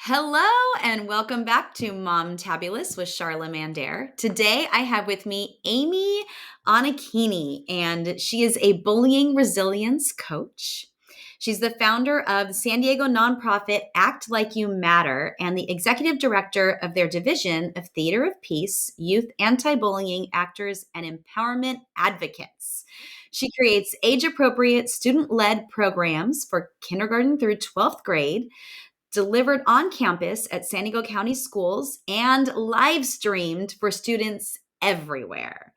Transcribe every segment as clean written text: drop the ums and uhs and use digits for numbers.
Hello and welcome back to Mom Tabulous with Charla Mandare. Today I have with me Amy Anakini, and she is a bullying resilience coach. She's the founder of the San Diego nonprofit Act Like You Matter and the executive director of their division of Theater of Peace, Youth Anti-Bullying Actors and Empowerment Advocates. She creates age-appropriate student-led programs for kindergarten through 12th grade, delivered on campus at San Diego County schools, and live streamed for students everywhere.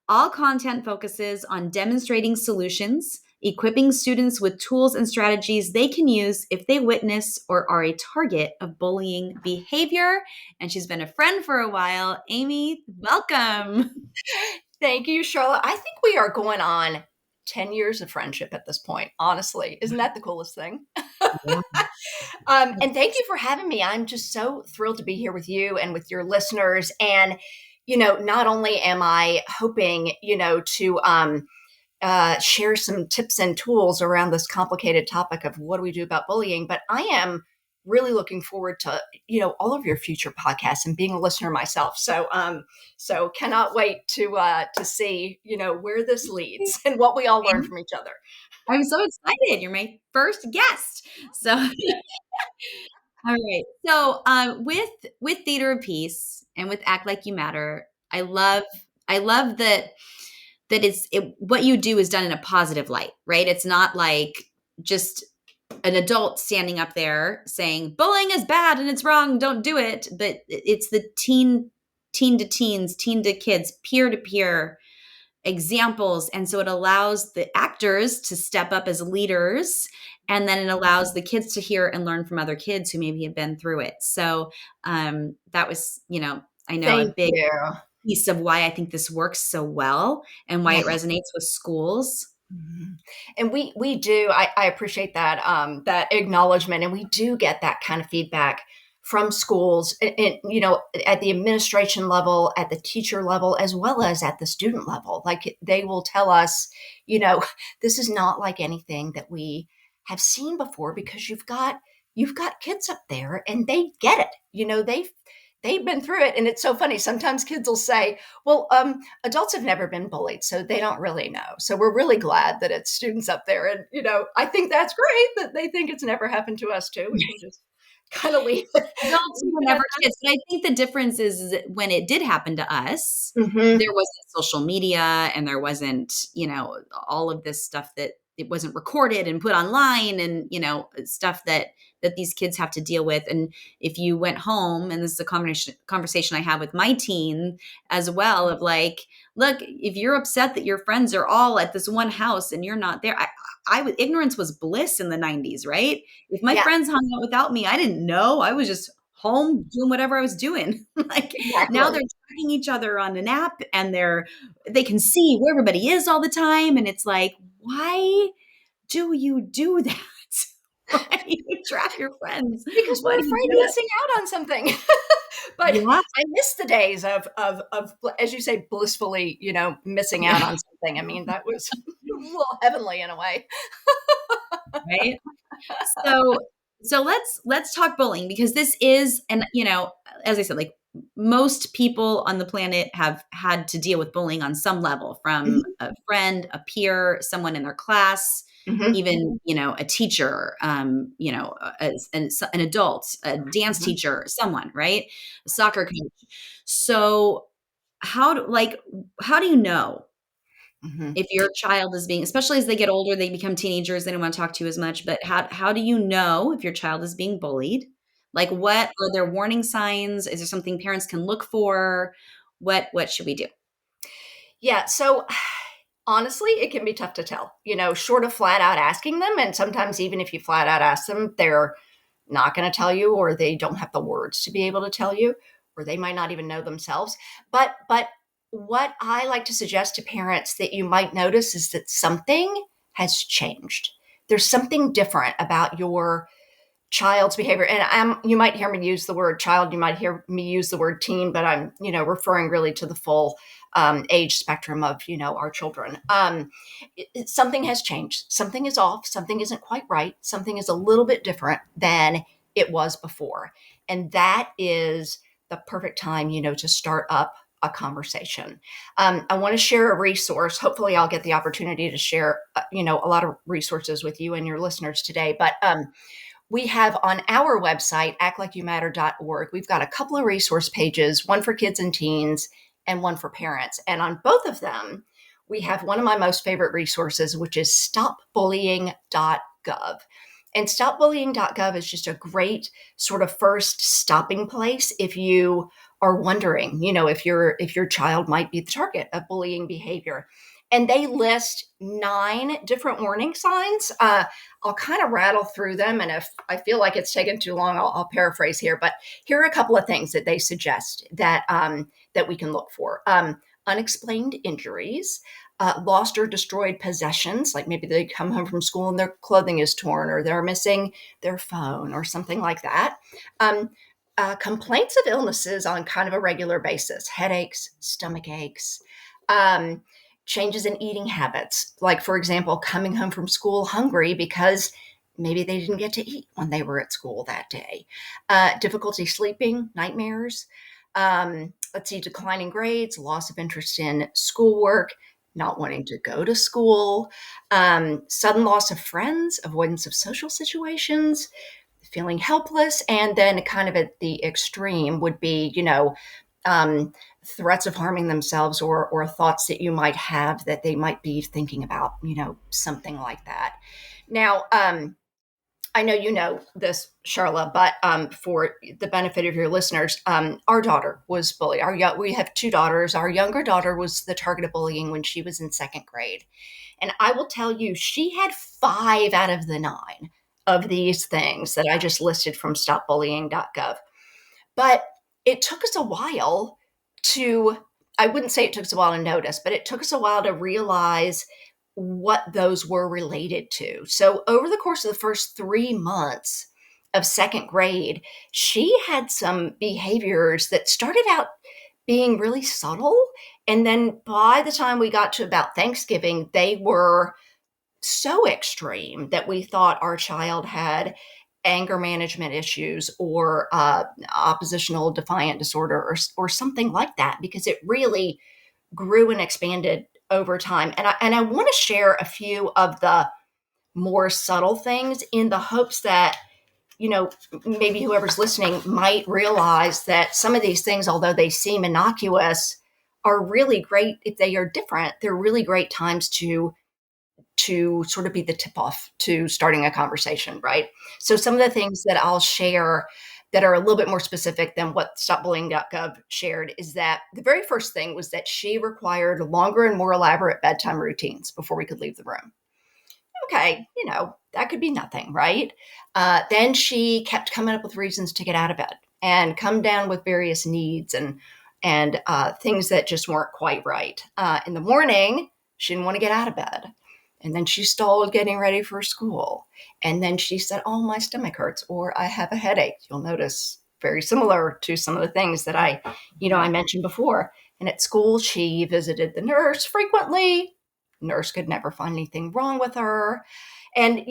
All content focuses on demonstrating solutions, equipping students with tools and strategies they can use if they witness or are a target of bullying behavior. And she's been a friend for a while. Amy, welcome. Thank you, Charlotte. I think we are going on 10 years of friendship at this point, honestly. Isn't that the coolest thing? Yeah. And thank you for having me. I'm just so thrilled to be here with you and with your listeners. And, not only am I hoping, to share some tips and tools around this complicated topic of what do we do about bullying, but I am really looking forward to all of your future podcasts and being a listener myself. So cannot wait to see where this leads and what we all learn from each other. I'm so excited. You're my first guest. So all right. So, with Theater of Peace and with Act Like You Matter, I love that what you do is done in a positive light, right? It's not like just an adult standing up there saying bullying is bad and it's wrong, don't do it, but it's the teen to teens, teen to kids, peer to peer examples. And so it allows the actors to step up as leaders, and then it allows the kids to hear and learn from other kids who maybe have been through it. So that was, I know a Thank big you. piece of why I think this works so well and why Yeah. it resonates with schools. Mhm. And we do. I appreciate that acknowledgement, and we do get that kind of feedback from schools, and at the administration level, at the teacher level, as well as at the student level. Like they will tell us, you know, this is not like anything that we have seen before because you've got kids up there and they get it. They've been through it, and it's so funny. Sometimes kids will say, well, adults have never been bullied, so they don't really know. So we're really glad that it's students up there. And, I think that's great that they think it's never happened to us too. We can just kind of leave it. Adults who were never kids. But I think the difference is that when it did happen to us, Mm-hmm. there wasn't social media and there wasn't, all of this stuff that it wasn't recorded and put online and, stuff that these kids have to deal with. And if you went home, and this is a conversation I have with my teen as well, of like, look, if you're upset that your friends are all at this one house and you're not there, ignorance was bliss in the 90s, right? If my Yeah, friends hung out without me, I didn't know. I was just home doing whatever I was doing. Like now they're exactly. tracking each other on an app, and they can see where everybody is all the time. And it's like, why do you do that? Why do you track your friends? Because Why we're do you afraid do of it? missing out on something. But Yeah. I miss the days of, as you say, blissfully, missing out Yeah. on something. I mean, that was a little heavenly in a way. Right. So let's talk bullying, because this is, and as I said, like most people on the planet have had to deal with bullying on some level, from a friend, a peer, someone in their class, Mhm, even a teacher, an adult, a dance mhm, teacher, someone, right, a soccer coach. So how do you know mhm. if your child is being, especially as they get older, they become teenagers, they don't want to talk to you as much, but how do you know if your child is being bullied? Like, what are there warning signs? Is there something parents can look for? What should we do? Yeah, so honestly, it can be tough to tell, short of flat out asking them. And sometimes, even if you flat out ask them, they're not going to tell you, or they don't have the words to be able to tell you, or they might not even know themselves. But what I like to suggest to parents that you might notice is that something has changed. There's something different about your child's behavior. And you might hear me use the word child, you might hear me use the word teen, but I'm, referring really to the full age spectrum of, our children. Something has changed. Something is off. Something isn't quite right. Something is a little bit different than it was before. And that is the perfect time, to start up a conversation. I want to share a resource. Hopefully, I'll get the opportunity to share, a lot of resources with you and your listeners today. But we have on our website, actlikeyoumatter.org, we've got a couple of resource pages, one for kids and teens and one for parents. And on both of them, we have one of my most favorite resources, which is stopbullying.gov. And stopbullying.gov is just a great sort of first stopping place if you are wondering, if your child might be the target of bullying behavior. And they list 9 different warning signs. I'll kind of rattle through them, and if I feel like it's taken too long, I'll paraphrase here. But here are a couple of things that they suggest that that we can look for: unexplained injuries, lost or destroyed possessions, like maybe they come home from school and their clothing is torn, or they're missing their phone, or something like that. Complaints of illnesses on kind of a regular basis: headaches, stomach aches. Changes in eating habits, like, for example, coming home from school hungry because maybe they didn't get to eat when they were at school that day. Difficulty sleeping, nightmares. Let's see, declining grades, loss of interest in schoolwork, not wanting to go to school, sudden loss of friends, avoidance of social situations, feeling helpless. And then kind of at the extreme would be, threats of harming themselves, or thoughts that you might have that they might be thinking about, something like that. Now, I know you know this, Charla, but for the benefit of your listeners, our daughter was bullied. We have 2 daughters. Our younger daughter was the target of bullying when she was in 2nd grade. And I will tell you, she had 5 out of the 9 of these things that I just listed from stopbullying.gov. But it took us a while I wouldn't say it took us a while to notice, but it took us a while to realize what those were related to. So over the course of the first 3 months of 2nd grade, she had some behaviors that started out being really subtle. And then by the time we got to about Thanksgiving, they were so extreme that we thought our child had anger management issues, or oppositional defiant disorder, or something like that, because it really grew and expanded over time. And I want to share a few of the more subtle things in the hopes that, maybe whoever's listening might realize that some of these things, although they seem innocuous, are really great. If they are different, they're really great times to sort of be the tip off to starting a conversation, right? So some of the things that I'll share that are a little bit more specific than what stopbullying.gov shared is that the very first thing was that she required longer and more elaborate bedtime routines before we could leave the room. Okay, that could be nothing, right? Then she kept coming up with reasons to get out of bed and come down with various needs and things that just weren't quite right. In the morning, she didn't want to get out of bed. And then she stalled getting ready for school. And then she said, oh, my stomach hurts, or I have a headache. You'll notice very similar to some of the things that I mentioned before. And at school, she visited the nurse frequently. Nurse could never find anything wrong with her. And,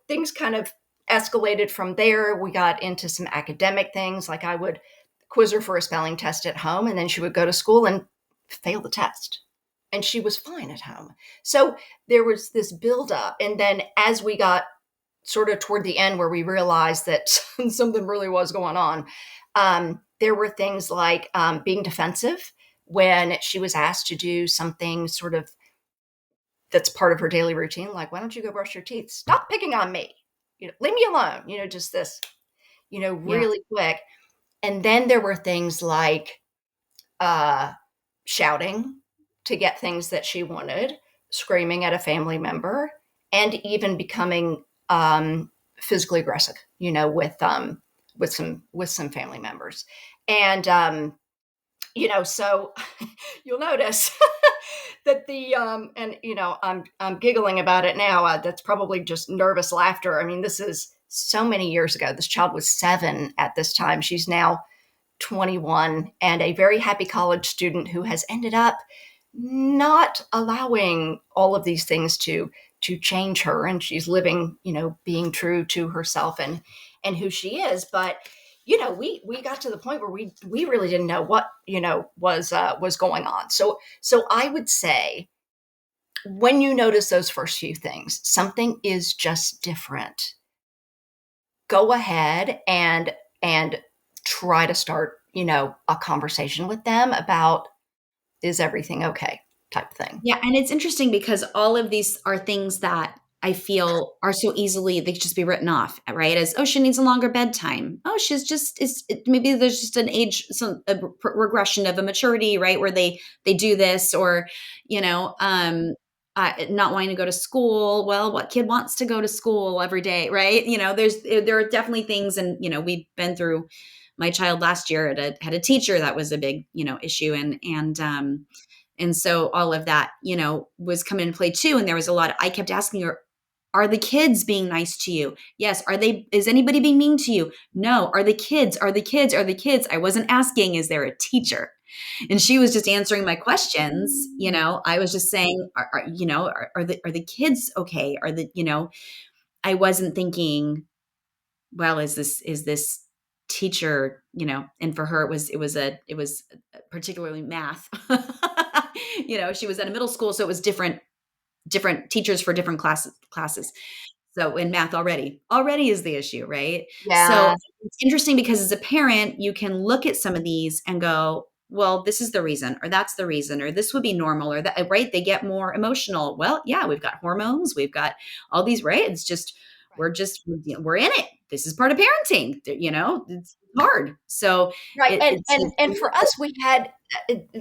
things kind of escalated from there. We got into some academic things, like I would quiz her for a spelling test at home, and then she would go to school and fail the test. And she was fine at home. So there was this buildup. And then as we got sort of toward the end, where we realized that something really was going on, there were things like being defensive when she was asked to do something sort of that's part of her daily routine. Like, why don't you go brush your teeth? Stop picking on me. Leave me alone. Just this, really quick. And then there were things like shouting to get things that she wanted, screaming at a family member, and even becoming physically aggressive, with some family members. And so you'll notice that I'm giggling about it now. That's probably just nervous laughter. I mean, this is so many years ago. This child was 7 at this time. She's now 21 and a very happy college student who has ended up not allowing all of these things to change her. And she's living, being true to herself and who she is. But we got to the point where we really didn't know what was going on. So I would say, when you notice those first few things, something is just different, go ahead and try to start, a conversation with them about, is everything okay, type thing. Yeah, and it's interesting because all of these are things that I feel are so easily they could just be written off, right? As, oh, she needs a longer bedtime. Oh, she's just is maybe there's just an age some regression of a maturity, right? Where they do this, or you know, not wanting to go to school. Well, what kid wants to go to school every day, right? There are definitely things, and we've been through. My child last year had a teacher that was a big issue, and so all of that, was coming into play too. And there was a lot I kept asking her, are the kids being nice to you? Yes. Is anybody being mean to you? No. Are the kids? I wasn't asking, is there a teacher? And she was just answering my questions. I was just saying, are the kids okay? I wasn't thinking, well, is this teacher, and for her it was particularly math. She was at a middle school, so it was different teachers for different classes. So in math already is the issue, right? So Yeah. it's interesting because as a parent, you can look at some of these and go, well, this is the reason, or that's the reason, or this would be normal, or that, right? They get more emotional. Well, yeah, we've got hormones, we've got all these, right? It's just, we're in it. This is part of parenting, it's hard. So Right. it, And it's, and and for us, we had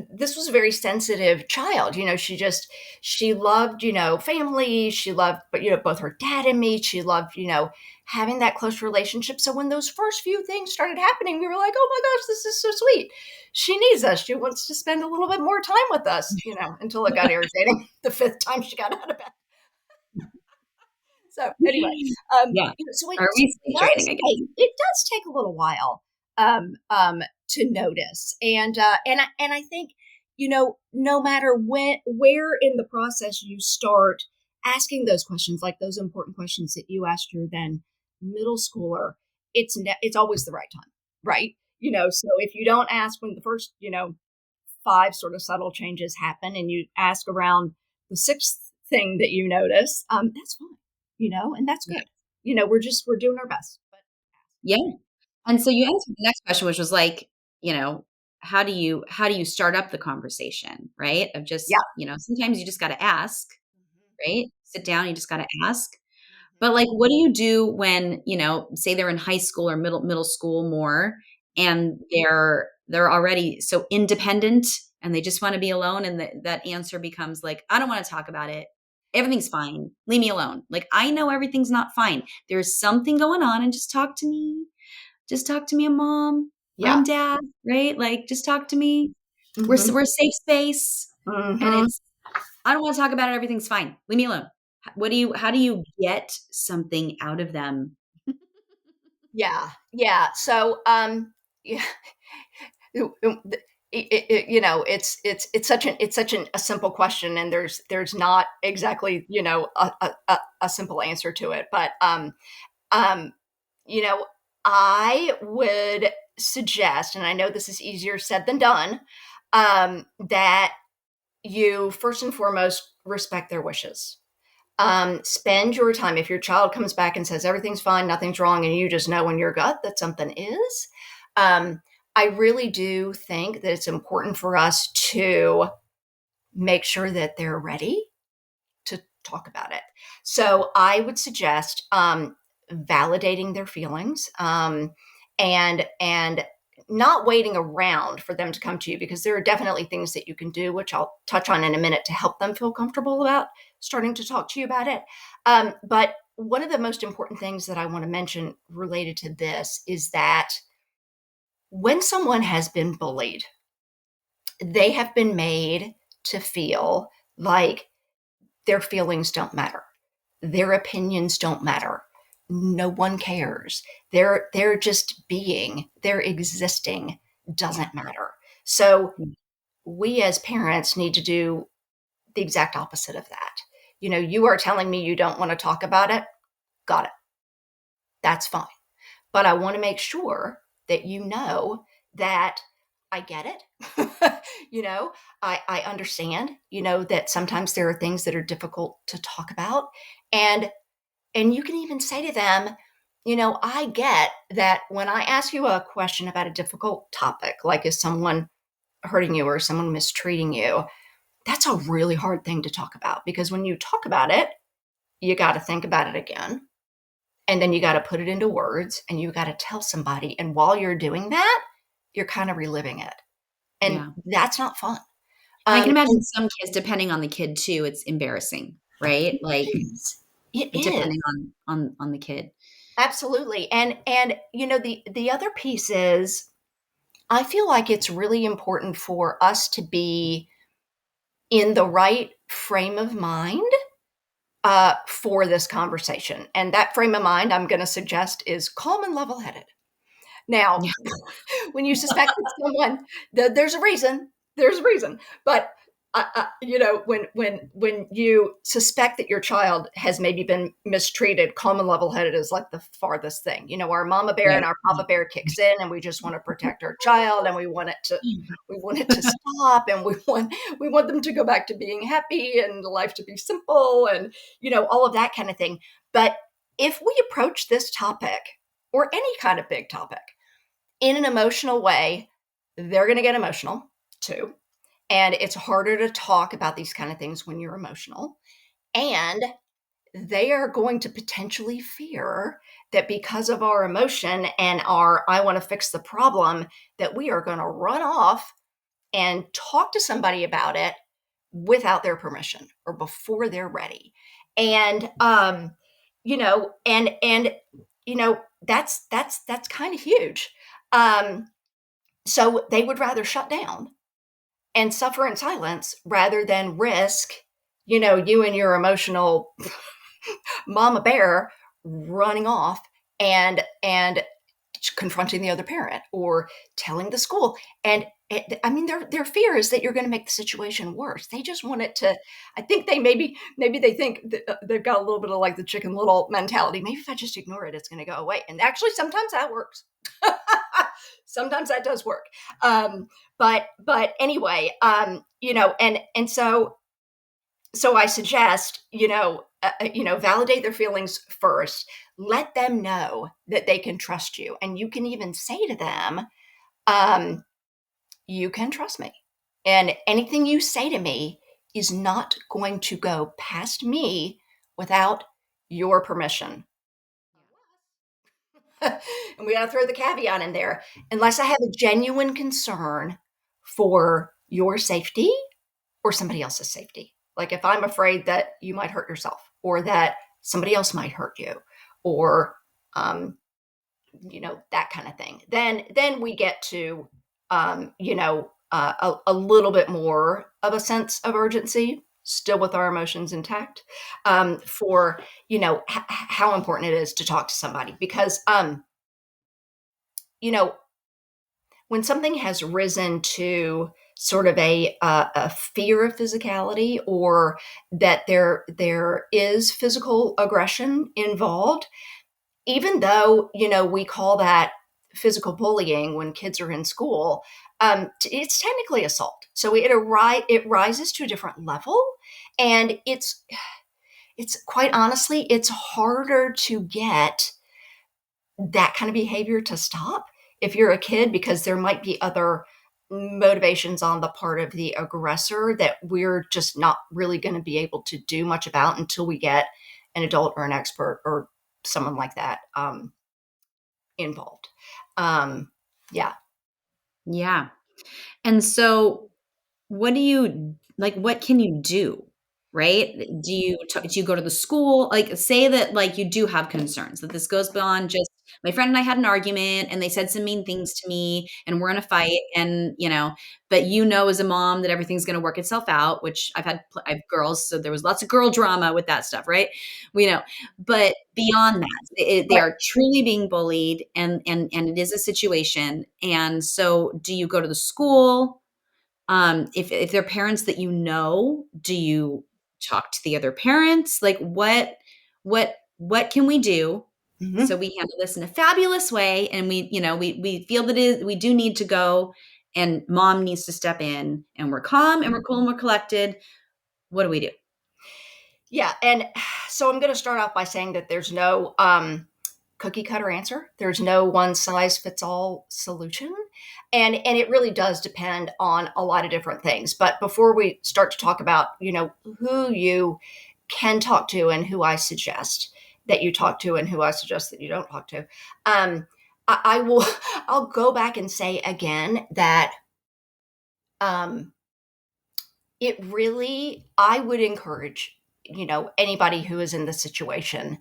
this was a very sensitive child. She loved, family. She loved, but both her dad and me. She loved, having that close relationship. So when those first few things started happening, we were like, oh my gosh, this is so sweet. She needs us. She wants to spend a little bit more time with us, until it got irritating the fifth time she got out of bed. So anyway, yeah. so Are we slave training again? it does take a little while to notice, and I think, no matter where in the process you start asking those questions, like those important questions that you asked your then middle schooler, it's always the right time, right? So if you don't ask when the first five sort of subtle changes happen, and you ask around the sixth thing that you notice, that's fine, and that's Yeah. good. We're doing our best. But Yeah. And so you answered the next question, which was like, you know, how do you start up the conversation, right? Of yeah. just, sometimes you just got to ask, Mhm. right? Sit down, you just got to ask. Mhm. But like, what do you do when, say they're in high school or middle school more, and they're already so independent and they just want to be alone, and that answer becomes like, I don't want to talk about it. Everything's fine. Leave me alone. Like, I know everything's not fine. There's something going on, and just talk to me. Just talk to me, mom. Yeah. I'm dad, right? Like, just talk to me. Mhm. We're a safe space, and Mhm. it's I don't want to talk about it. Everything's fine. Leave me alone. How do you get something out of them? Yeah. Yeah. So, yeah. You- you- the- it's such a simple question, and there's not exactly, a simple answer to it. But um, you know, I would suggest, and I know this is easier said than done, that you first and foremost respect their wishes. Spend your time. If your child comes back and says everything's fine, nothing's wrong, and you just know in your gut that something is, um, I really do think that it's important for us to make sure that they're ready to talk about it. So I would suggest validating their feelings, and not waiting around for them to come to you, because there are definitely things that you can do, which I'll touch on in a minute, to help them feel comfortable about starting to talk to you about it. But one of the most important things that I want to mention related to this is that when someone has been bullied, they have been made to feel like their feelings don't matter. Their opinions don't matter. No one cares. They're just being, they're existing doesn't matter. So we as parents need to do the exact opposite of that. You are telling me you don't want to talk about it. Got it. That's fine. but I want to make sure that you know that I get it. I understand, that sometimes there are things that are difficult to talk about. And you can even say to them, I get that when I ask you a question about a difficult topic, like is someone hurting you or someone mistreating you, that's a really hard thing to talk about because when you talk about it, you got to think about it again. And then you got to put it into words and you got to tell somebody. And while you're doing that, you're kind of reliving it. And Yeah. that's not fun. And I can And imagine some kids, depending on the kid too, it's embarrassing, right? Like it is. depending on the kid. Absolutely. And the other piece is I feel like it's really important for us to be in the right frame of mind for this conversation. And that frame of mind I'm going to suggest is calm and level headed. Now, Yeah. when you suspect that someone, there's a reason. There's a reason. But when you suspect that your child has maybe been mistreated, calm and level-headed is like the farthest thing. Our mama bear and Right. our papa bear kicks in, and we just want to protect our child, and we want it to stop, and we want them to go back to being happy and life to be simple, and all of that kind of thing. But if we approach this topic or any kind of big topic in an emotional way, they're going to get emotional too. And it's harder to talk about these kind of things when you're emotional. And they are going to potentially fear that because of our emotion and our I want to fix the problem, that we are going to run off and talk to somebody about it without their permission or before they're ready. And that's kind of huge. Um, so they would rather shut down and suffer in silence rather than risk, you and your emotional mama bear running off and confronting the other parent or telling the school. And I mean, their fear is that you're going to make the situation worse. They just want it to. I think they maybe they think that, they've got a little bit of like the Chicken Little mentality. Maybe if I just ignore it, it's going to go away. And actually, sometimes that works. Sometimes that does work. But anyway, and so I suggest, validate their feelings first. Let them know that they can trust you. And you can even say to them, um, you can trust me. And anything you say to me is not going to go past me without your permission. And we got to throw the caveat in there. Unless I have a genuine concern for your safety or somebody else's safety. Like if I'm afraid that you might hurt yourself or that somebody else might hurt you or that kind of thing. Then we get to a little bit more of a sense of urgency, still with our emotions intact, for how important it is to talk to somebody because you know when something has risen to sort of a fear of physicality or that there is physical aggression involved, even though we call that physical bullying when kids are in school, it's technically assault. So it rises to a different level, and it's quite honestly it's harder to get that kind of behavior to stop if you're a kid because there might be other motivations on the part of the aggressor that we're just not really going to be able to do much about until we get an adult or an expert or someone like that involved. Yeah. Yeah. And so what can you do? Right? Do you go to the school? Like say that like you do have concerns that this goes beyond just my friend and I had an argument and they said some mean things to me and we're in a fight and but as a mom that everything's going to work itself out, which I have girls, so there was lots of girl drama with that stuff, right? We know. But beyond that, they Right. are truly being bullied and it is a situation. And so do you go to the school? If they're parents that do you talk to the other parents? Like what can we do Mhm. So we handle this in a fabulous way, and we feel that we do need to go, and mom needs to step in, and we're calm and we're cool and we're collected. What do we do? Yeah, and so I'm going to start off by saying that there's no cookie cutter answer. There's no one size fits all solution, and it really does depend on a lot of different things. But before we start to talk about who you can talk to and who I suggest that you talk to and who I suggest that you don't talk to, I will I'll go back and say again that um, it really I would encourage anybody who is in this situation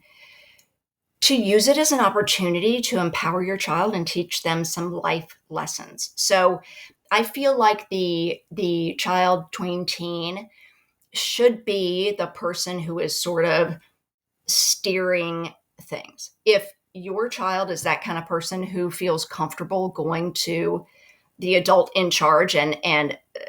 to use it as an opportunity to empower your child and teach them some life lessons. So I feel like the child tween teen should be the person who is sort of steering things. If your child is that kind of person who feels comfortable going to the adult in charge, and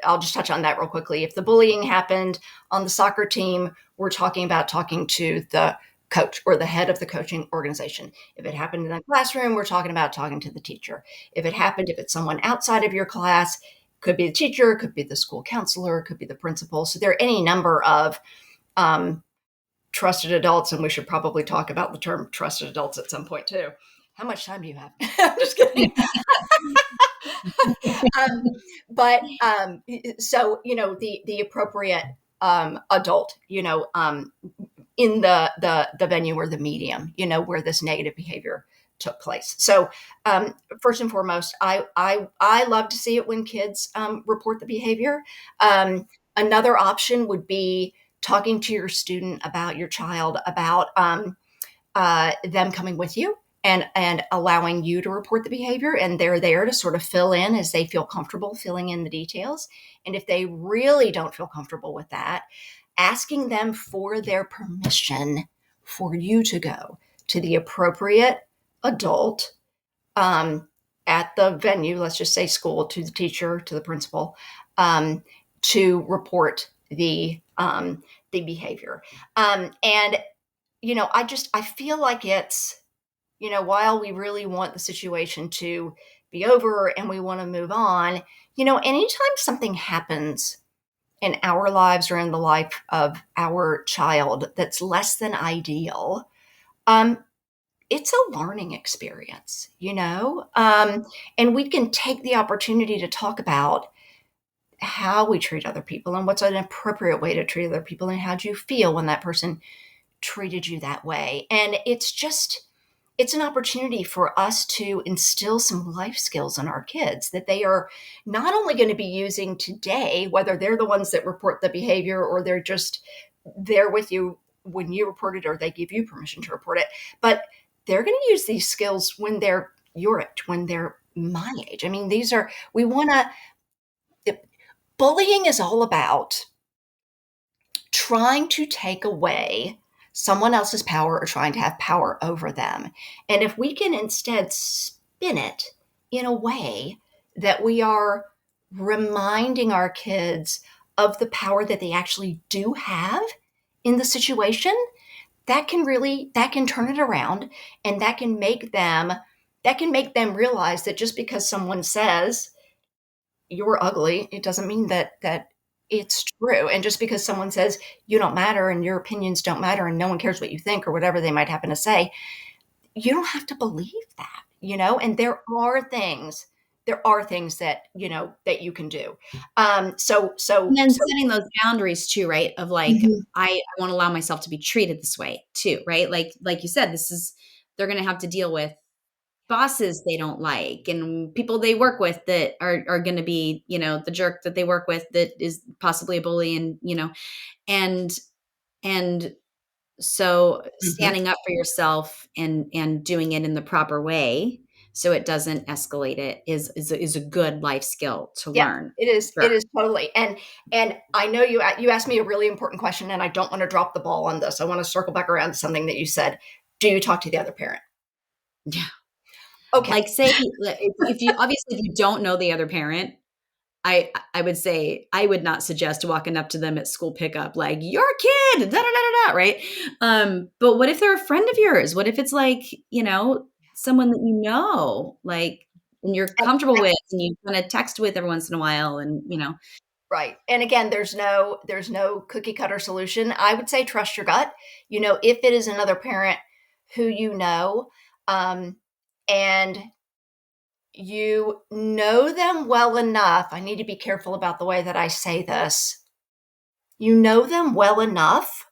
I'll just touch on that real quickly. If the bullying happened on the soccer team, we're talking about talking to the coach or the head of the coaching organization. If it happened in the classroom, we're talking about talking to the teacher. If it's someone outside of your class, could be the teacher, could be the school counselor, could be the principal. So there are any number of um, trusted adults, and we should probably talk about the term trusted adults at some point too. How much time do you have? I'm just kidding. um, but so the appropriate adult, in the venue or the medium, where this negative behavior took place. So first and foremost, I love to see it when kids report the behavior. Another option would be talking to your student about your child about them coming with you and allowing you to report the behavior, and they're there to sort of fill in as they feel comfortable filling in the details. And if they really don't feel comfortable with that, asking them for their permission for you to go to the appropriate adult um, at the venue, let's just say school, to the teacher, to the principal, to report the behavior. And I feel like it's, while we really want the situation to be over and we want to move on, anytime something happens in our lives or in the life of our child that's less than ideal, um, it's a learning experience, and we can take the opportunity to talk about how we treat other people and what's an appropriate way to treat other people and how do you feel when that person treated you that way. And it's an opportunity for us to instill some life skills in our kids that they are not only going to be using today, whether they're the ones that report the behavior or they're just there with you when you report it or they give you permission to report it, but they're going to use these skills when they're your age, when they're my age. I mean, we want to, bullying is all about trying to take away someone else's power or trying to have power over them. And if we can instead spin it in a way that we are reminding our kids of the power that they actually do have in the situation, that can turn it around, and that can make them realize that just because someone says you're ugly, it doesn't mean that it's true. And just because someone says you don't matter and your opinions don't matter and no one cares what you think or whatever they might happen to say, you don't have to believe that. And there are things that that you can do. And then setting those boundaries too, right? Of like, Mhm. I won't allow myself to be treated this way too, right? Like you said, they're going to have to deal with bosses they don't like and people they work with that are going to be, the jerk that they work with that is possibly a bully, and and and so Mhm. standing up for yourself and doing it in the proper way so it doesn't escalate it is a good life skill to Yeah, learn. it is. Sure. It is totally. And I know you asked me a really important question, and I don't want to drop the ball on this. I want to circle back around to something that you said. Do you talk to the other parent? Yeah. Okay. Like, say, if you obviously, if you don't know the other parent, I would say I would not suggest walking up to them at school pickup like your kid, da da da da da, right? But what if they're a friend of yours? What if it's like, someone that you know, like, and you're And comfortable with, and you kind of text with every once in a while, and. right. And again, there's no cookie cutter solution. I would say trust your gut. If it is another parent who um, and you know them well enough, I need to be careful about the way that I say this. You know them well enough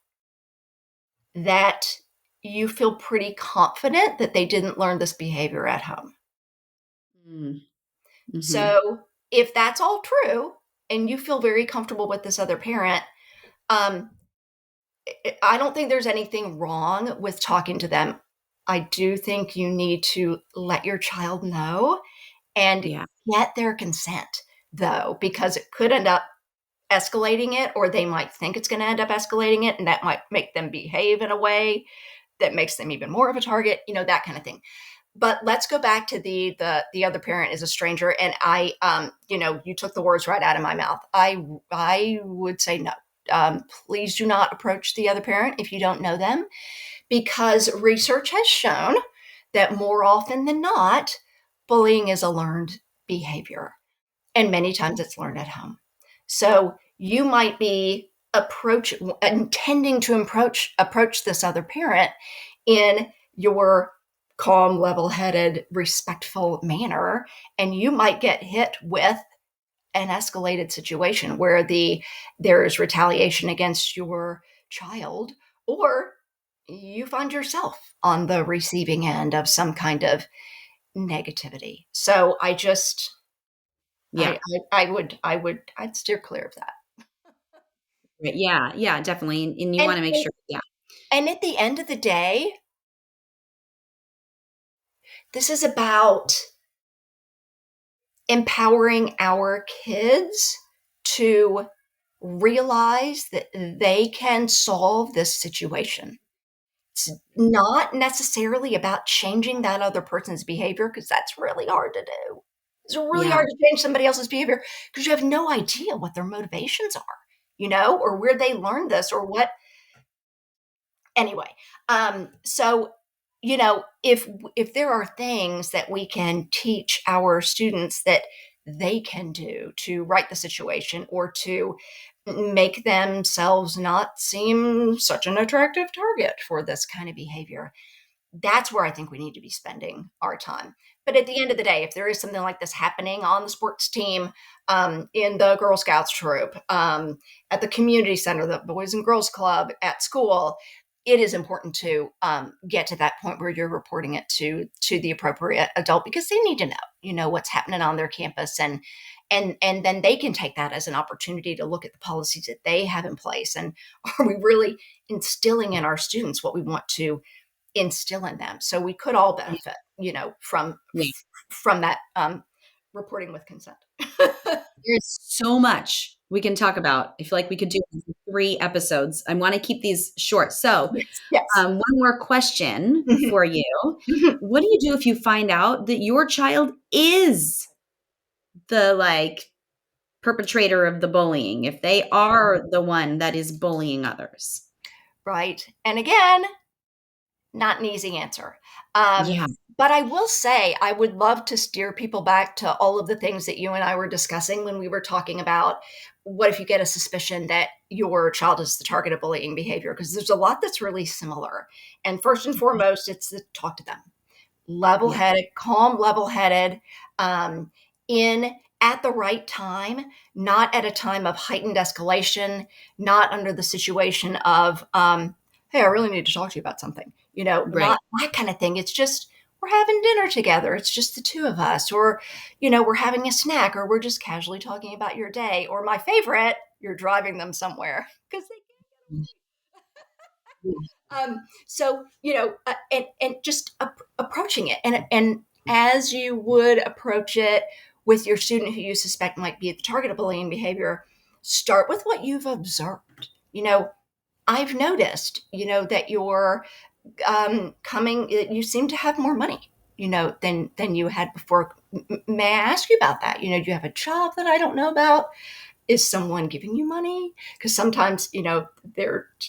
that you feel pretty confident that they didn't learn this behavior at home. Mm-hmm. So if that's all true and you feel very comfortable with this other parent, um, I don't think there's anything wrong with talking to them. I do think you need to let your child know and Yeah. get their consent, though, because it could end up escalating it, or they might think it's going to end up escalating it, and that might make them behave in a way that makes them even more of a target, that kind of thing. But let's go back to the other parent is a stranger, and you took the words right out of my mouth. I would say no. Please do not approach the other parent if you don't know them, because research has shown that more often than not, bullying is a learned behavior, and many times it's learned at home. So you might be intending to approach this other parent in your calm, level-headed, respectful manner, and you might get hit with an escalated situation where there is retaliation against your child, or you find yourself on the receiving end of some kind of negativity. So Yeah. I'd steer clear of that. Right. Yeah. Yeah, definitely. And you And want to make sure, yeah. and at the end of the day, this is about empowering our kids to realize that they can solve this situation. It's not necessarily about changing that other person's behavior, because that's really hard to do. It's really Yeah. hard to change somebody else's behavior because you have no idea what their motivations are, or where they learned this, or what. Anyway, so if there are things that we can teach our students that they can do to right the situation, or to make themselves not seem such an attractive target for this kind of behavior, that's where I think we need to be spending our time. But at the end of the day, if there is something like this happening on the sports team, in the Girl Scouts troop, at the community center, the Boys and Girls Club at school, it is important to get to that point where you're reporting it to the appropriate adult, because they need to know what's happening on their campus, and then they can take that as an opportunity to look at the policies that they have in place, and are we really instilling in our students what we want to instill in them. So we could all benefit, Yeah. from that, reporting with consent. There's so much we can talk about. I feel like we could do 3 episodes. I want to keep these short. So, Yes. Yes. one more question Mhm. for you. Mhm. What do you do if you find out that your child is the perpetrator of the bullying, if they are the one that is bullying others? Right. And again, not an easy answer. Um, Yeah. but I will say, I would love to steer people back to all of the things that you and I were discussing when we were talking about what if you get a suspicion that your child is the target of bullying behavior, because there's a lot that's really similar. And first and foremost, it's to talk to them. Yeah. Level-headed, calm, level-headed, um, in at the right time, not at a time of heightened escalation, not under the situation of, hey, I really need to talk to you about something, Right. not that kind of thing. It's just, we're having dinner together. It's just the two of us, or, we're having a snack, or we're just casually talking about your day, or my favorite, you're driving them somewhere because they Yeah. so and just approaching it, and as you would approach it with your student who you suspect might be the target of bullying behavior, start with what you've observed. I've noticed that you're coming, you seem to have more money. than you had before. May I ask you about that? Do you have a job that I don't know about? Is someone giving you money? Because sometimes, they're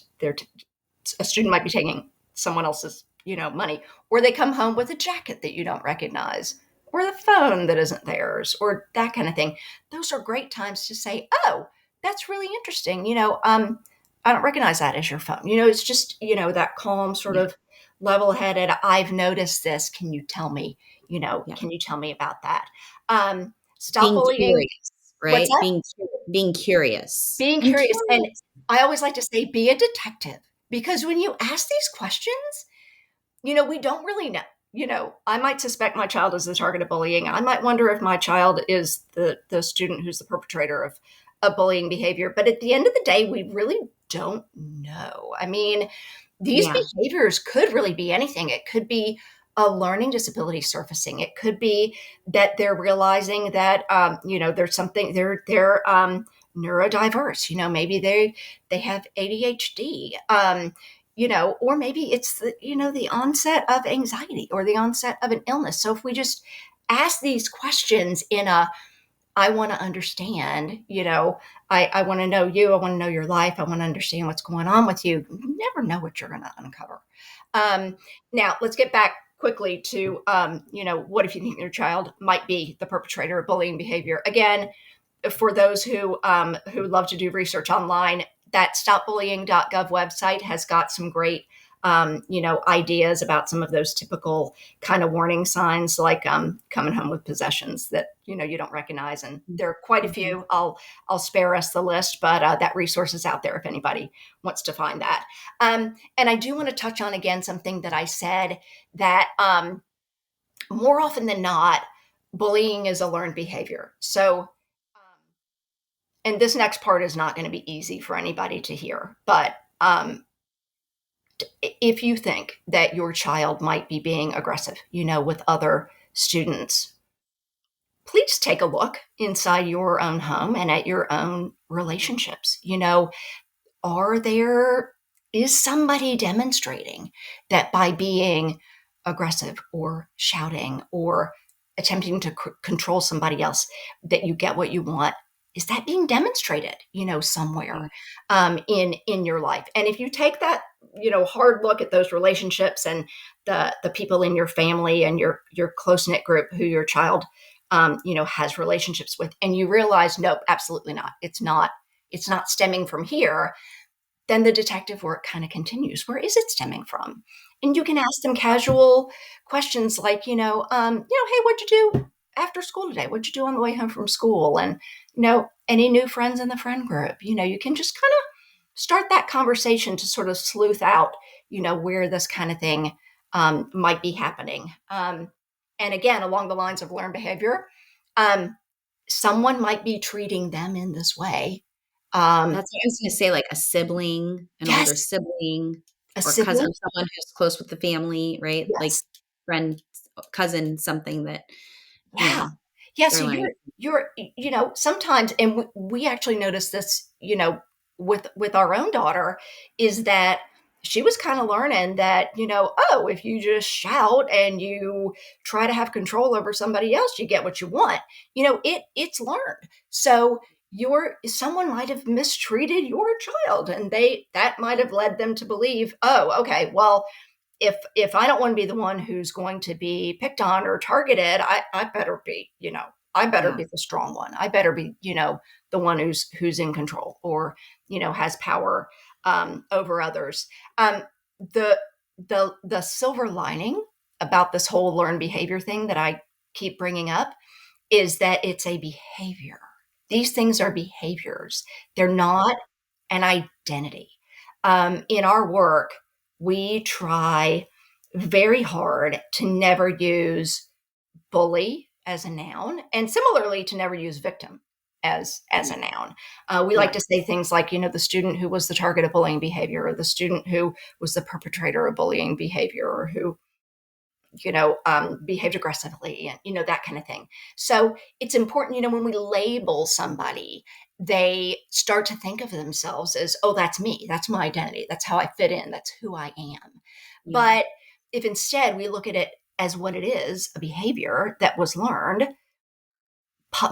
a student might be taking someone else's, money, or they come home with a jacket that you don't recognize, or the phone that isn't theirs, or that kind of thing. Those are great times to say, "Oh, that's really interesting. I don't recognize that as your phone." It's just, that calm sort Yeah. of level-headed, "I've noticed this. Can you tell me, Yeah. can you tell me about that?" Stop Being bullying. curious, What's right? that? Being curious. Being I'm curious. And curious. I always like to say, be a detective, because when you ask these questions, we don't really know. I might suspect my child is the target of bullying. I might wonder if my child is the student who's the perpetrator of bullying behavior. But at the end of the day, we really don't know. I mean, these Yeah. behaviors could really be anything. It could be a learning disability surfacing. It could be that they're realizing that there's something they're neurodiverse. Maybe they have ADHD. Or maybe it's the onset of anxiety or the onset of an illness. So if we just ask these questions in a I want to understand, I want to know you. I want to know your life. I want to understand what's going on with you. You never know what you're going to uncover. Um, Now, let's get back quickly to, what if you think your child might be the perpetrator of bullying behavior? Again, for those who love to do research online, that stopbullying.gov website has got some great ideas about some of those typical kind of warning signs, like coming home with possessions that you don't recognize, and there are quite a Mhm. few. I'll spare us the list, but that resource is out there if anybody wants to find that. And I do want to touch on again something that I said, that more often than not, bullying is a learned behavior. So and this next part is not going to be easy for anybody to hear, but if you think that your child might be being aggressive, with other students, please take a look inside your own home and at your own relationships. Are there, is somebody demonstrating that by being aggressive or shouting or attempting to control somebody else, that you get what you want? Is that being demonstrated, Yeah. somewhere in your life? And if you take that, hard look at those relationships and the people in your family and your close knit group who your child, has relationships with, and you realize, nope, absolutely not. It's not stemming from here. Then the detective work kind of continues. Where is it stemming from? And you can ask them casual questions like, hey, what'd you do after school today? What'd you do on the way home from school? And, any new friends in the friend group? You can just kind of start that conversation to sort of sleuth out, where this kind of thing might be happening. And again, along the lines of learned behavior, um, someone might be treating them in this way. Um, That's what I was gonna say, like a sibling, an older yes, sibling a or cousin, sibling. or someone who's close with the family, right? Like Yes. friend, cousin, something that, you Yeah. know, Yeah, they're so learning. sometimes, and we actually noticed this, with our own daughter, is that she was kind of learning that, oh, if you just shout and you try to have control over somebody else, you get what you want. It's learned. So someone might have mistreated your child, and that might have led them to believe, oh, okay, well, if I don't want to be the one who's going to be picked on or targeted, I better be, I better Yeah. be the strong one. I better be, the one who's in control, or, has power over others. The the silver lining about this whole learned behavior thing that I keep bringing up is that it's a behavior. These things are behaviors. They're not an identity. In our work, we try very hard to never use bully as a noun, and similarly to never use victim as a noun. We like Yeah. to say things like, the student who was the target of bullying behavior, or the student who was the perpetrator of bullying behavior, or who behaved aggressively, and that kind of thing. So it's important, when we label somebody, they start to think of themselves as, oh, that's me, that's my identity, that's how I fit in, that's who I am. Yeah. But if instead we look at it as what it is, a behavior that was learned,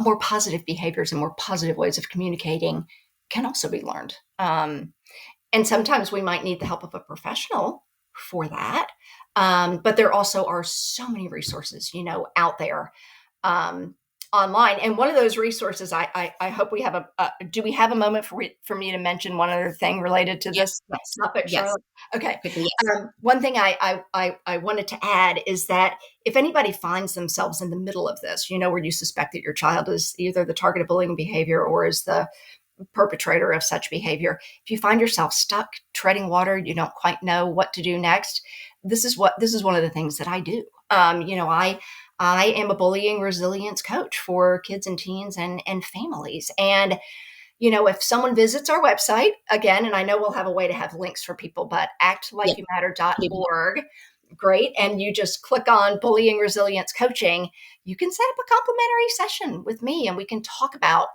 more positive behaviors and more positive ways of communicating can also be learned. And sometimes we might need the help of a professional for that. But there also are so many resources, out there um, online. And one of those resources, I hope we have do we have a moment for me to mention one other thing related to this Yes. topic, Yes. Charlotte? Okay. Quickly, yes. One thing I wanted to add is that if anybody finds themselves in the middle of this, where you suspect that your child is either the target of bullying behavior or is the perpetrator of such behavior, if you find yourself stuck treading water, you don't quite know what to do next, this is one of the things that I do. I am a bullying resilience coach for kids and teens and families. And, if someone visits our website again, and I know we'll have a way to have links for people, but actlikeyoumatter.org, great. And you just click on bullying resilience coaching, you can set up a complimentary session with me and we can talk about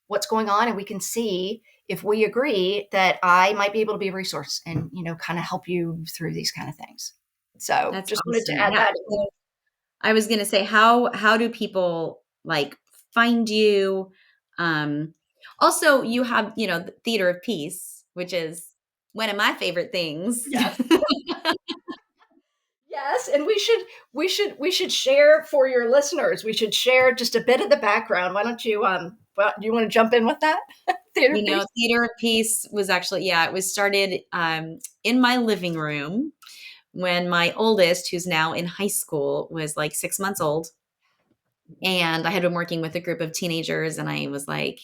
what's going on and we can see if we agree that I might be able to be a resource and, kind of help you through these kind of things. So That's just wanted to awesome. add Yeah. that. I was going to say, how do people like find you? Also, you have, the Theater of Peace, which is one of my favorite things. Yes. Yes, and we should share for your listeners. We should share just a bit of the background. Why don't you do you want to jump in with that? Theater piece? Theater of Peace was actually, it was started in my living room when my oldest, who's now in high school, was like 6 months old. And I had been working with a group of teenagers and I was like,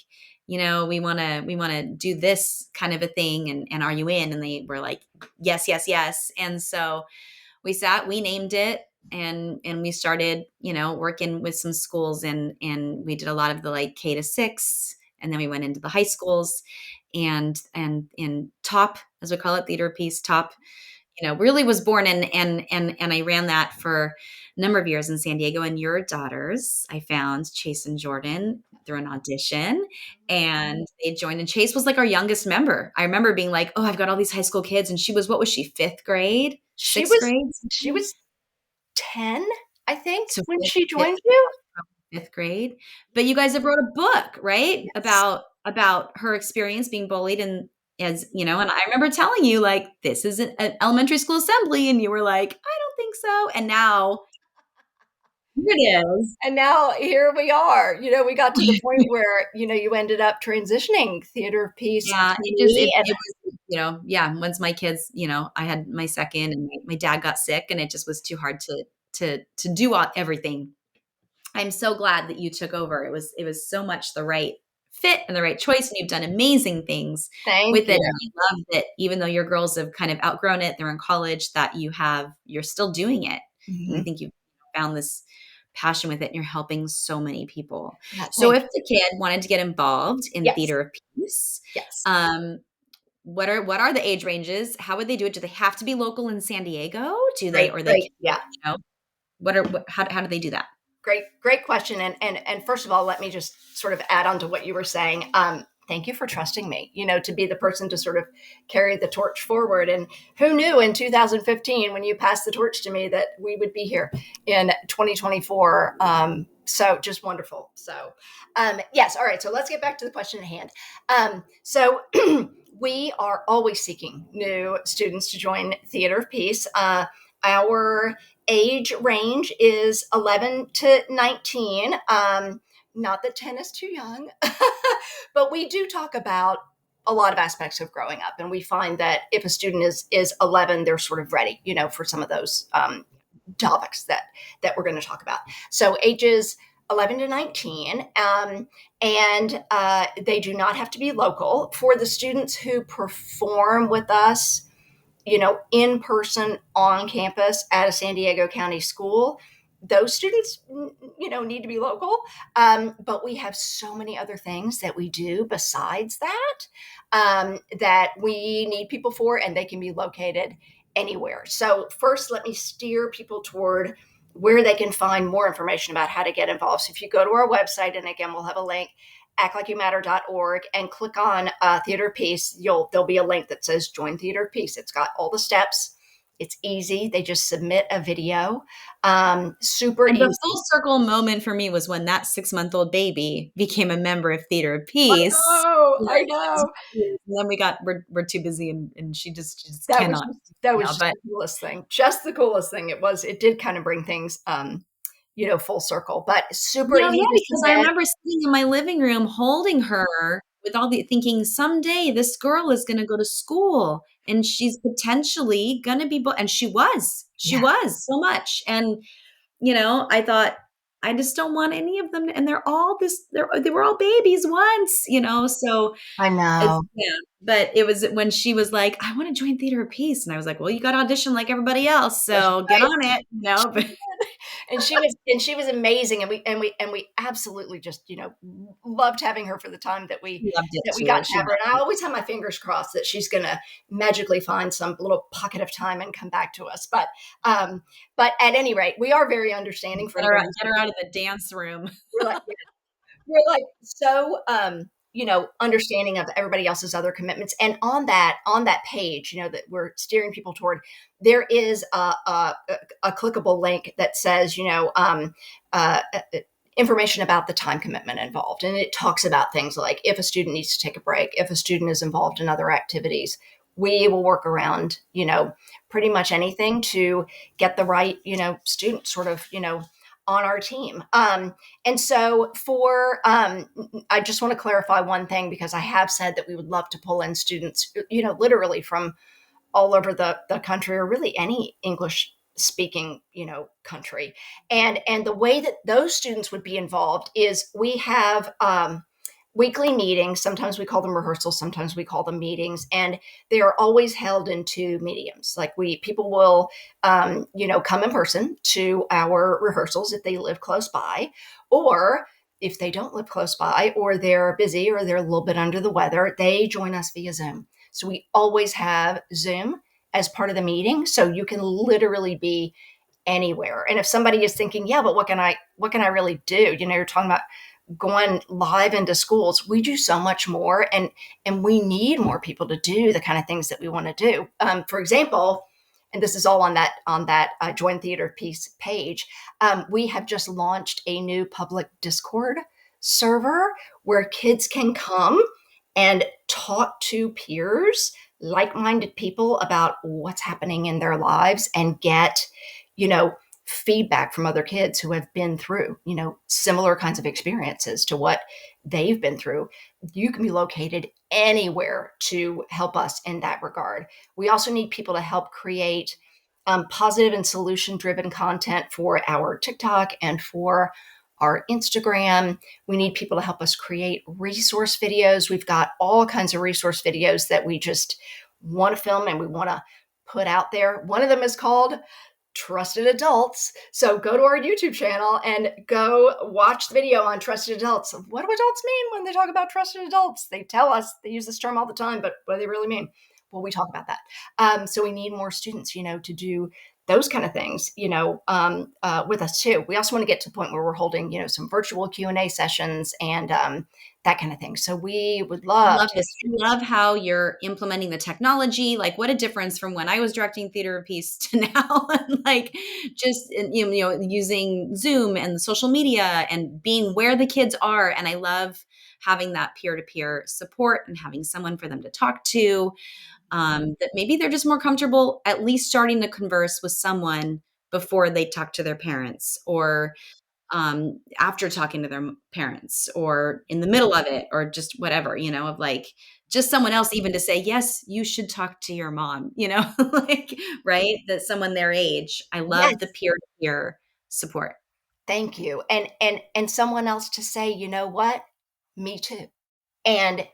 we want to do this kind of a thing. And are you in? And they were like, yes, yes, yes. And so we named it and we started, working with some schools and we did a lot of the like K-6, and then we went into the high schools and in TOP, as we call it, Theater of Peace, TOP, really was born and I ran that for a number of years in San Diego. And your daughters, I found Chase and Jordan through an audition and they joined, and Chase was like our youngest member. I remember being like, oh, I've got all these high school kids. And what was she, fifth grade? Sixth grade? She was 10, I think, So when fifth, she fifth, joined you. fifth grade. But you guys have wrote a book, right? Yes. About her experience being bullied, and and I remember telling you like, this is an elementary school assembly, and you were like, I don't think so. And now here it is. And now here we are. We got to the point where, you ended up transitioning Theater of Peace Yeah, to it just me. it was, once my kids, I had my second and my dad got sick and it just was too hard to do everything. I'm so glad that you took over. It was so much the right fit and the right choice, and you've done amazing things Thank with it. you. And I love that even though your girls have kind of outgrown it, they're in college, that you're still doing it. And I think you've found this passion with it and you're helping so many people. Yeah, So thank if the kid wanted to get involved in Yes. Theater of Peace, Yes. what are the age ranges? How would they do it? Do they have to be local in San Diego? Do they, or they, Great. Yeah. how do they do that? Great question. And first of all, let me just sort of add on to what you were saying. Thank you for trusting me, to be the person to sort of carry the torch forward. And who knew in 2015, when you passed the torch to me, that we would be here in 2024. So just wonderful. So, yes. All right. So let's get back to the question at hand. So we are always seeking new students to join Theater of Peace. Our age range is 11 to 19. Not that 10 is too young, but we do talk about a lot of aspects of growing up. And we find that if a student is 11, they're sort of ready, for some of those topics that we're going to talk about. So ages 11 to 19, and they do not have to be local. For the students who perform with us, in person on campus at a San Diego County school, those students, need to be local. But we have so many other things that we do besides that, that we need people for, and they can be located anywhere. So first, let me steer people toward where they can find more information about how to get involved. So if you go to our website, and again, we'll have a link, actlikeyoumatter.org, and click on Theater of Peace, there'll be a link that says Join Theater of Peace. It's got all the steps It's easy. They just submit a video. Super And the full easy. circle moment for me was when that 6-month-old baby became a member of Theater of I Peace. know, Yeah, I and know. then we're too busy and she just That was cannot just that was now, just but the coolest thing. Just the coolest thing. It did kind of bring things, full circle, but super yeah, easy to because I submit. remember sitting in my living room holding her with all the thinking someday this girl is gonna go to school and she's potentially gonna be and she was. She Yeah, was so much. And I thought, I just don't want any of them. And they were all babies once, so I it's, know. yeah. But it was when she was like, I want to join Theater of Peace. And I was like, well, you got to audition like everybody else. That's So get right. on it, but And she was amazing, and we absolutely just loved having her for the time that we she loved it that we got too. to She have her. loved And I it. always have my fingers crossed that she's going to magically find some little pocket of time and come back to us. But at any rate, we are very understanding for anybody who's Get her out of the dance room. we're like we're like so understanding of everybody else's other commitments. And on that page that we're steering people toward, there is a clickable link that says uh, uh, information about the time commitment involved, and it talks about things like if a student needs to take a break, if a student is involved in other activities, we will work around pretty much anything to get the right student sort of on our team. And so I just want to clarify one thing, because I have said that we would love to pull in students, literally from all over the country, or really any English speaking, country. And the way that those students would be involved is we have weekly meetings. Sometimes we call them rehearsals, sometimes we call them meetings, and they are always held in two mediums. Like people will come in person to our rehearsals if they live close by, or if they don't live close by, or they're busy, or they're a little bit under the weather, they join us via Zoom. So we always have Zoom as part of the meeting, so you can literally be anywhere. And if somebody is thinking, yeah, but what can I really do? You're talking about going live into schools. We do so much more, and we need more people to do the kind of things that we want to do. For example, and this is all on that Join Theater of Peace page. We have just launched a new public Discord server where kids can come and talk to peers, like-minded people, about what's happening in their lives, and get you know feedback from other kids who have been through, similar kinds of experiences to what they've been through. You can be located anywhere to help us in that regard. We also need people to help create positive and solution driven content for our TikTok and for our Instagram. We need people to help us create resource videos. We've got all kinds of resource videos that we just want to film and we want to put out there. One of them is called Trusted Adults. So go to our YouTube channel and go watch the video on Trusted Adults. What do adults mean when they talk about trusted adults? They tell us, they use this term all the time, but what do they really mean? Well, we talk about that. So we need more students, to do those kind of things, with us too. We also want to get to the point where we're holding, some virtual Q&A sessions and that kind of thing. So we would I love love to. this. I love how you're implementing the technology. Like, what a difference from when I was directing Theater of Peace to now. And like, just using Zoom and social media and being where the kids are. And I love having that peer-to-peer support and having someone for them to talk to. That maybe they're just more comfortable at least starting to converse with someone before they talk to their parents, or after talking to their parents, or in the middle of it, or just whatever, of like just someone else even to say, yes, you should talk to your mom, like, right? That someone their age. I love the Yes. peer to peer support. Thank you. And someone else to say, you know what? Me too. And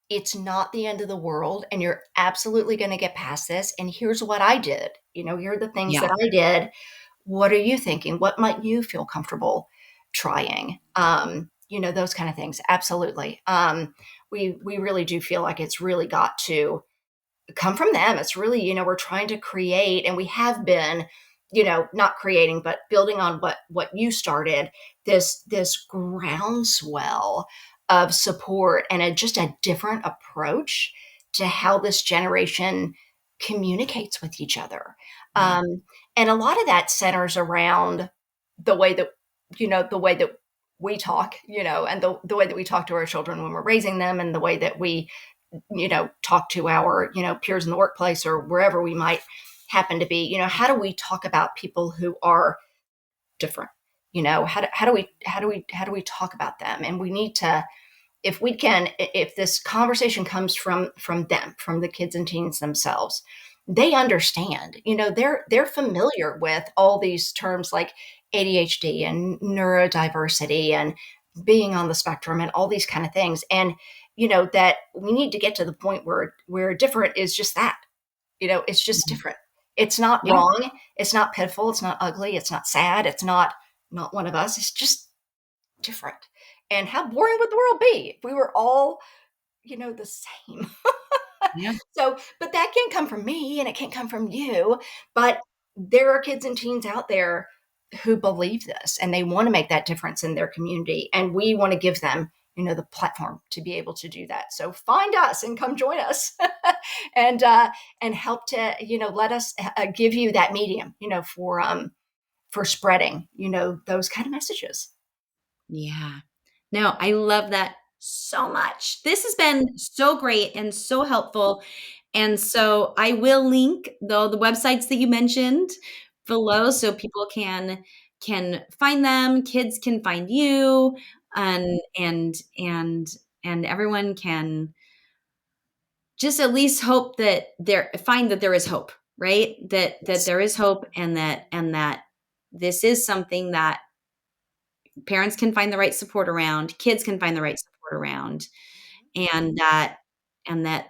it's not the end of the world, and you're absolutely going to get past this. And here's what I did. Here are the things Yeah. that I did. What are you thinking? What might you feel comfortable trying? Those kind of things. Absolutely. We really do feel like it's really got to come from them. It's really, we're trying to create, and we have been, not creating, but building on what you started, this groundswell of support and just a different approach to how this generation communicates with each other. Yeah. And a lot of that centers around the way that, the way that we talk, and the way that we talk to our children when we're raising them, and the way that we, talk to our, peers in the workplace or wherever we might happen to be. How do we talk about people who are different? How do we talk about them? And we need to, if this conversation comes from them, from the kids and teens themselves, they understand. They're familiar with all these terms like ADHD and neurodiversity and being on the spectrum and all these kind of things. And that we need to get to the point where different is just that. It's just different. It's not Yeah. wrong. It's not pitiful. It's not ugly. It's not sad. It's not one of us. It's just different. And how boring would the world be if we were all, the same? Yeah. So, but that can't come from me and it can't come from you. But there are kids and teens out there who believe this and they want to make that difference in their community. And we want to give them, the platform to be able to do that. So find us and come join us and help to, let us give you that medium, for spreading, those kind of messages. Yeah. No, I love that so much. This has been so great and so helpful. And so I will link though the websites that you mentioned below so people can find them, kids can find you, and everyone can just at least hope that find that there is hope, right? That Yes. there is hope, and that this is something that parents can find the right support around, kids can find the right support around, and that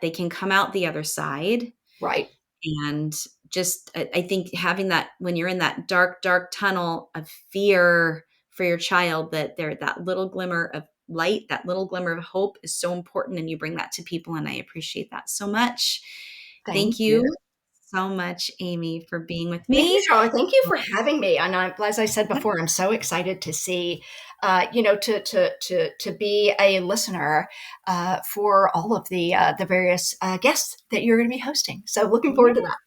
they can come out the other side. Right. And just I think having that when you're in that dark, dark tunnel of fear for your child, that little glimmer of light, that little glimmer of hope is so important, and you bring that to people, and I appreciate that so much. Thank Thank you. you so much, Amy, for being with Thank you, me. Charlotte. Thank you for having me. And as I said before, I'm so excited to see, to be a listener for all of the various guests that you're going to be hosting. So looking forward to Yeah, that.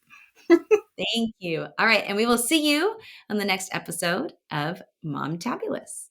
thank you. All right, and we will see you on the next episode of Mom Tabulous.